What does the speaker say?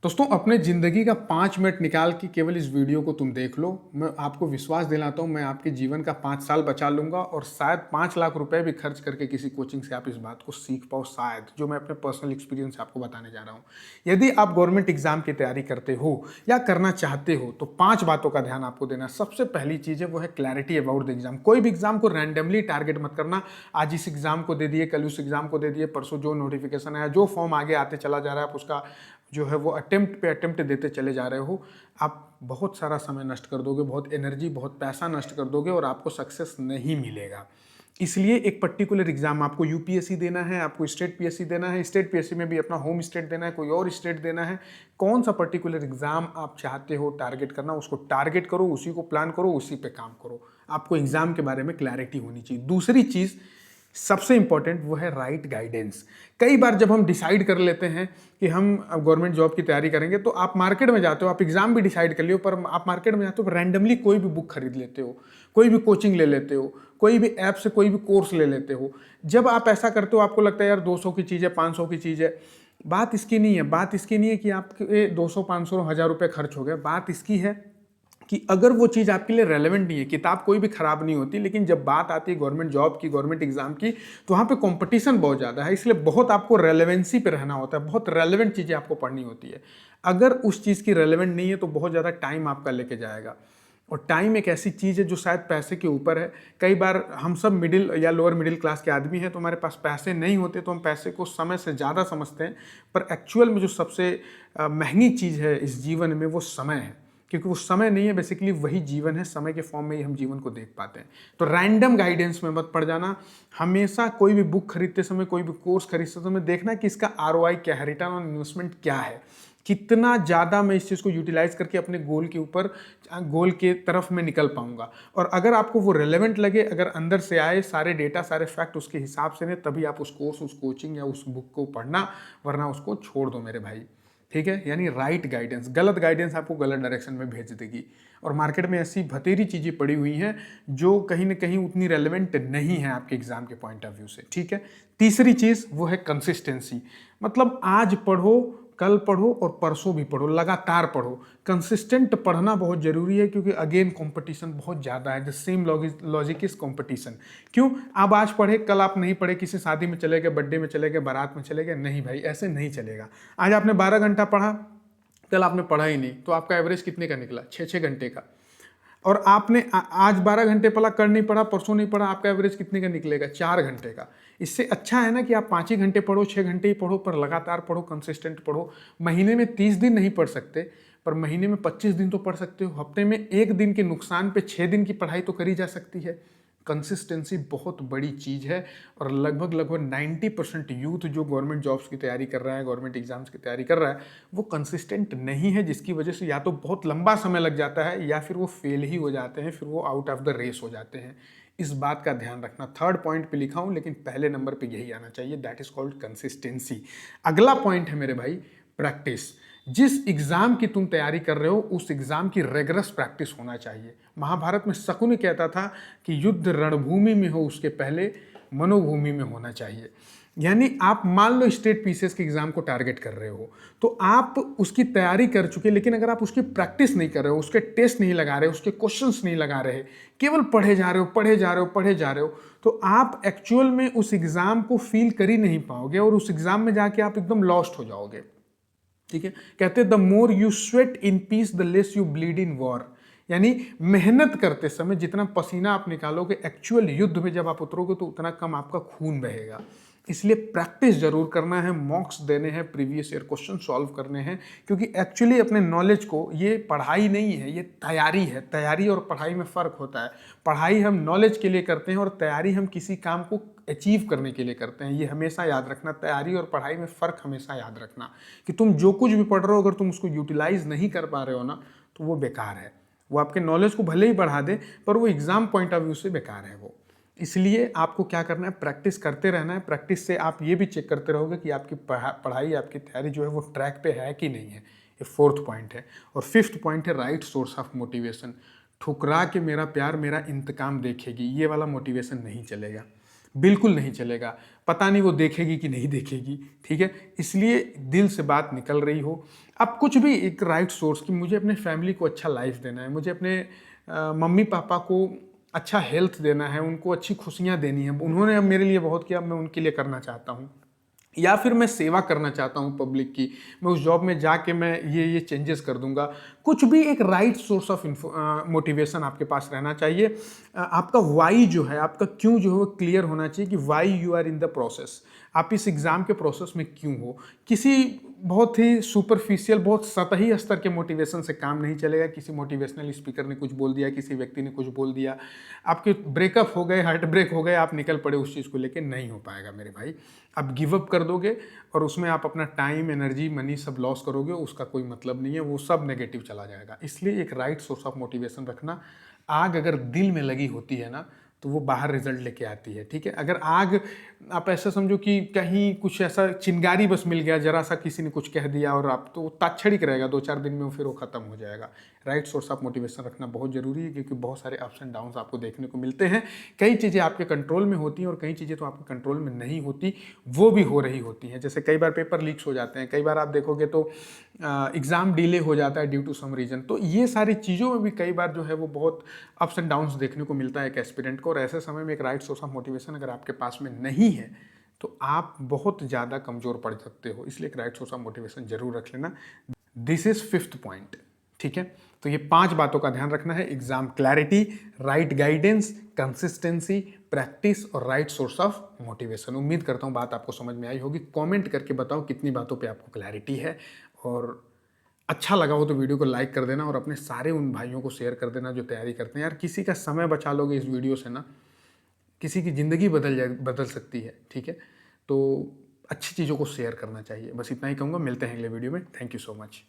दोस्तों अपने ज़िंदगी का 5 मिनट निकाल के केवल इस वीडियो को तुम देख लो। मैं आपको विश्वास दिलाता हूँ मैं आपके जीवन का 5 साल बचा लूँगा और शायद 5 लाख रुपए भी खर्च करके किसी कोचिंग से आप इस बात को सीख पाओ शायद, जो मैं अपने पर्सनल एक्सपीरियंस से आपको बताने जा रहा हूँ। यदि आप गवर्नमेंट एग्जाम की तैयारी करते हो या करना चाहते हो तो 5 बातों का ध्यान आपको देना है। सबसे पहली चीज़ है वो है क्लैरिटी अबाउट द एग्जाम। कोई भी एग्जाम को रैंडमली टारगेट मत करना। आज इस एग्जाम को दे दिए, कल उस एग्जाम को दे दिए, परसों जो नोटिफिकेशन आया, जो फॉर्म आगे आते चला जा रहा है आप उसका जो है वो अटेम्प्ट पे अटेम्प्ट देते चले जा रहे हो। आप बहुत सारा समय नष्ट कर दोगे, बहुत एनर्जी, बहुत पैसा नष्ट कर दोगे और आपको सक्सेस नहीं मिलेगा। इसलिए एक पर्टिकुलर एग्जाम आपको यूपीएससी देना है, आपको स्टेट पीएससी देना है, स्टेट पीएससी में भी अपना होम स्टेट देना है, कोई और स्टेट देना है। कौन सा पर्टिकुलर एग्जाम आप चाहते हो टारगेट करना, उसको टारगेट करो, उसी को प्लान करो, उसी पे काम करो। आपको एग्जाम के बारे में क्लैरिटी होनी चाहिए। दूसरी चीज़ सबसे इंपॉर्टेंट वो है राइट गाइडेंस। कई बार जब हम डिसाइड कर लेते हैं कि हम गवर्नमेंट जॉब की तैयारी करेंगे तो आप मार्केट में जाते हो, आप एग्जाम भी डिसाइड कर लियो, पर आप मार्केट में जाते हो रैंडमली कोई भी बुक खरीद लेते हो, कोई भी कोचिंग ले लेते हो, कोई भी ऐप से कोई भी कोर्स ले लेते हो। जब आप ऐसा करते हो आपको लगता है यार 200 की चीज़ है, 500 की चीज़ है। बात इसकी नहीं है, बात इसकी नहीं है कि आपके 200 500 1000 रुपये खर्च हो गए। बात इसकी है कि अगर वो चीज़ आपके लिए रेलेवेंट नहीं है। किताब कोई भी खराब नहीं होती, लेकिन जब बात आती है गवर्नमेंट जॉब की, गवर्नमेंट एग्जाम की, तो वहाँ पे कंपटीशन बहुत ज़्यादा है। इसलिए बहुत आपको रेलेवेंसी पे रहना होता है, बहुत रेलेवेंट चीज़ें आपको पढ़नी होती है। अगर उस चीज़ की रेलेवेंट नहीं है तो बहुत ज़्यादा टाइम आपका लेके जाएगा। और टाइम एक ऐसी चीज़ है जो शायद पैसे के ऊपर है। कई बार हम सब मिडिल या लोअर मिडिल क्लास के आदमी हैं तो हमारे पास पैसे नहीं होते तो हम पैसे को समय से ज़्यादा समझते हैं, पर एक्चुअल में जो सबसे महंगी चीज़ है इस जीवन में वो समय है। क्योंकि वो समय नहीं है, बेसिकली वही जीवन है, समय के फॉर्म में ही हम जीवन को देख पाते हैं। तो रैंडम गाइडेंस में मत पड़ जाना। हमेशा कोई भी बुक खरीदते समय, कोई भी कोर्स खरीदते समय देखना कि इसका आरओआई क्या है, रिटर्न ऑन इन्वेस्टमेंट क्या है, कितना ज़्यादा मैं इस चीज़ को यूटिलाइज करके अपने गोल के ऊपर, गोल के तरफ मैं निकल पाऊंगा। और अगर आपको वो रेलेवेंट लगे, अगर अंदर से आए सारे डेटा, सारे फैक्ट उसके हिसाब से ने, तभी आप उस कोर्स, उस कोचिंग या उस बुक को पढ़ना, वरना उसको छोड़ दो मेरे भाई। ठीक है, यानी राइट गाइडेंस। गलत गाइडेंस आपको गलत डायरेक्शन में भेज देगी। और मार्केट में ऐसी भतेरी चीज़ें पड़ी हुई हैं जो कहीं ना कहीं उतनी रेलेवेंट नहीं है आपके एग्जाम के पॉइंट ऑफ व्यू से। ठीक है, तीसरी चीज़ वो है कंसिस्टेंसी। मतलब आज पढ़ो, कल पढ़ो और परसों भी पढ़ो, लगातार पढ़ो। कंसिस्टेंट पढ़ना बहुत जरूरी है क्योंकि अगेन कंपटीशन बहुत ज़्यादा है। The same logic is competition. क्यों? आप आज पढ़े, कल आप नहीं पढ़े, किसी शादी में चले गए, बर्थडे में चले गए, बारात में चले गए, नहीं भाई, ऐसे नहीं चलेगा। आज आपने 12 घंटा पढ़ा, कल आपने पढ़ा ही नहीं, तो आपका एवरेज कितने का निकला? 6-6 घंटे का। और आपने आज 12 घंटे पढ़ा, कल नहीं पढ़ा, परसों नहीं पढ़ा, आपका एवरेज कितने का निकलेगा? 4 घंटे का। इससे अच्छा है ना कि आप 5 ही घंटे पढ़ो, 6 घंटे ही पढ़ो, पर लगातार पढ़ो, कंसिस्टेंट पढ़ो। महीने में 30 दिन नहीं पढ़ सकते, पर महीने में 25 दिन तो पढ़ सकते हो। हफ्ते में एक दिन के नुकसान पे 6 दिन की पढ़ाई तो करी जा सकती है। कंसिस्टेंसी बहुत बड़ी चीज़ है। और लगभग लगभग 90% यूथ जो गवर्नमेंट जॉब्स की तैयारी कर रहा है, गवर्नमेंट एग्जाम्स की तैयारी कर रहा है, वो कंसिस्टेंट नहीं है, जिसकी वजह से या तो बहुत लंबा समय लग जाता है या फिर वो फेल ही हो जाते हैं, फिर वो आउट ऑफ द रेस हो जाते हैं। इस बात का ध्यान रखना। थर्ड पॉइंट पे लिखा हूँ लेकिन पहले नंबर पे यही आना चाहिए, दैट इज कॉल्ड कंसिस्टेंसी। अगला पॉइंट है मेरे भाई, प्रैक्टिस। जिस एग्जाम की तुम तैयारी कर रहे हो उस एग्जाम की रेगरस प्रैक्टिस होना चाहिए। महाभारत में शकुनि कहता था कि युद्ध रणभूमि में हो उसके पहले मनोभूमि में होना चाहिए। यानी आप मान लो स्टेट पीसीएस के एग्जाम को टारगेट कर रहे हो तो आप उसकी तैयारी कर चुके, लेकिन अगर आप उसकी प्रैक्टिस नहीं कर रहे हो, उसके टेस्ट नहीं लगा रहे, उसके क्वेश्चंस नहीं लगा रहे, केवल पढ़े जा रहे हो, पढ़े जा रहे हो, पढ़े जा रहे हो, तो आप एक्चुअल में उस एग्जाम को फील कर ही नहीं पाओगे और उस एग्जाम में जाके आप एकदम लॉस्ट हो जाओगे। ठीक है, कहते the more you sweat in peace the less you bleed in war. यानी मेहनत करते समय जितना पसीना आप निकालोगे, एक्चुअल युद्ध में जब आप उतरोगे तो उतना कम आपका खून बहेगा। इसलिए प्रैक्टिस जरूर करना है, मॉक्स देने हैं, प्रीवियस ईयर क्वेश्चन सॉल्व करने हैं, क्योंकि एक्चुअली अपने नॉलेज को, ये पढ़ाई नहीं है, ये तैयारी है। तैयारी और पढ़ाई में फ़र्क होता है। पढ़ाई हम नॉलेज के लिए करते हैं और तैयारी हम किसी काम को अचीव करने के लिए करते हैं। ये हमेशा याद रखना, तैयारी और पढ़ाई में फ़र्क हमेशा याद रखना कि तुम जो कुछ भी पढ़ रहे हो, अगर तुम उसको यूटिलाइज नहीं कर पा रहे हो ना, तो वो बेकार है। वो आपके नॉलेज को भले ही बढ़ा दे, पर वो एग्जाम पॉइंट ऑफ व्यू से बेकार है वो। इसलिए आपको क्या करना है, प्रैक्टिस करते रहना है। प्रैक्टिस से आप ये भी चेक करते रहोगे कि आपकी पढ़ाई, आपकी तैयारी जो है वो ट्रैक पे है कि नहीं है। ये फोर्थ पॉइंट है। और फिफ्थ पॉइंट है राइट सोर्स ऑफ मोटिवेशन। ठुकरा के मेरा प्यार मेरा इंतकाम देखेगी, ये वाला मोटिवेशन नहीं चलेगा। बिल्कुल नहीं चलेगा। पता नहीं वो देखेगी कि नहीं देखेगी, ठीक है? इसलिए दिल से बात निकल रही हो। अब कुछ भी एक राइट सोर्स कि मुझे अपने फैमिली को अच्छा लाइफ देना है, मुझे अपने मम्मी पापा को अच्छा हेल्थ देना है, उनको अच्छी खुशियाँ देनी है। उन्होंने अब मेरे लिए बहुत किया, मैं उनके लिए करना चाहता हूँ। या फिर मैं सेवा करना चाहता हूँ पब्लिक की, मैं उस जॉब में जाके मैं ये चेंजेस कर दूंगा। कुछ भी एक राइट सोर्स ऑफ मोटिवेशन आपके पास रहना चाहिए। आपका वाई जो है, आपका क्यों जो है वो क्लियर होना चाहिए कि why you are in the process. आप इस एग्ज़ाम के प्रोसेस में क्यों हो। किसी बहुत ही सुपरफिशियल, बहुत सतही स्तर के मोटिवेशन से काम नहीं चलेगा। किसी मोटिवेशनल स्पीकर ने कुछ बोल दिया, किसी व्यक्ति ने कुछ बोल दिया, आपके ब्रेकअप हो गए, हार्ट ब्रेक हो गए, आप निकल पड़े उस चीज़ को लेके, नहीं हो पाएगा मेरे भाई। आप गिव अप कर दोगे और उसमें आप अपना टाइम, एनर्जी, मनी सब लॉस करोगे, उसका कोई मतलब नहीं है, वो सब नेगेटिव चला जाएगा। इसलिए एक राइट सोर्स ऑफ मोटिवेशन रखना। आग अगर दिल में लगी होती है ना, तो वो बाहर रिजल्ट लेके आती है, ठीक है? अगर आग, आप ऐसा समझो कि कहीं कुछ ऐसा चिंगारी बस मिल गया, जरा सा किसी ने कुछ कह दिया और आप तो ताक्षणिक रहेगा, 2-4 दिन में फिर वो खत्म हो जाएगा। राइट सोर्स ऑफ मोटिवेशन रखना बहुत जरूरी है, क्योंकि बहुत सारे अप्स एंड डाउन्स आपको देखने को मिलते हैं। कई चीज़ें आपके कंट्रोल में होती हैं और कई चीज़ें तो आपके कंट्रोल में नहीं होती, वो भी हो रही होती हैं। जैसे कई बार पेपर लीक्स हो जाते हैं, कई बार आप देखोगे तो एग्ज़ाम डिले हो जाता है ड्यू टू सम रीज़न। तो ये सारी चीज़ों में भी कई बार जो है वो बहुत अप्स एंड डाउन्स देखने को मिलता है एक एस्पिरेंट को। और ऐसे समय में एक राइट सोर्स ऑफ मोटिवेशन अगर आपके पास में नहीं है, तो आप बहुत ज़्यादा कमज़ोर पड़ सकते हो। इसलिए एक राइट सोर्स ऑफ मोटिवेशन जरूर रख लेना। दिस इज 5th पॉइंट, ठीक है? तो ये 5 बातों का ध्यान रखना है। Exam clarity, right guidance, consistency, practice और राइट सोर्स ऑफ मोटिवेशन। उम्मीद करता हूँ बात आपको समझ में आई होगी। कमेंट करके बताओ कितनी बातों पे आपको क्लैरिटी है, और अच्छा लगा हो तो वीडियो को लाइक कर देना और अपने सारे उन भाइयों को शेयर कर देना जो तैयारी करते हैं। यार किसी का समय बचा लोगे इस वीडियो से ना, किसी की ज़िंदगी बदल सकती है, ठीक है? तो अच्छी चीज़ों को शेयर करना चाहिए। बस इतना ही कहूँगा। मिलते हैं अगले वीडियो में। Thank you so much.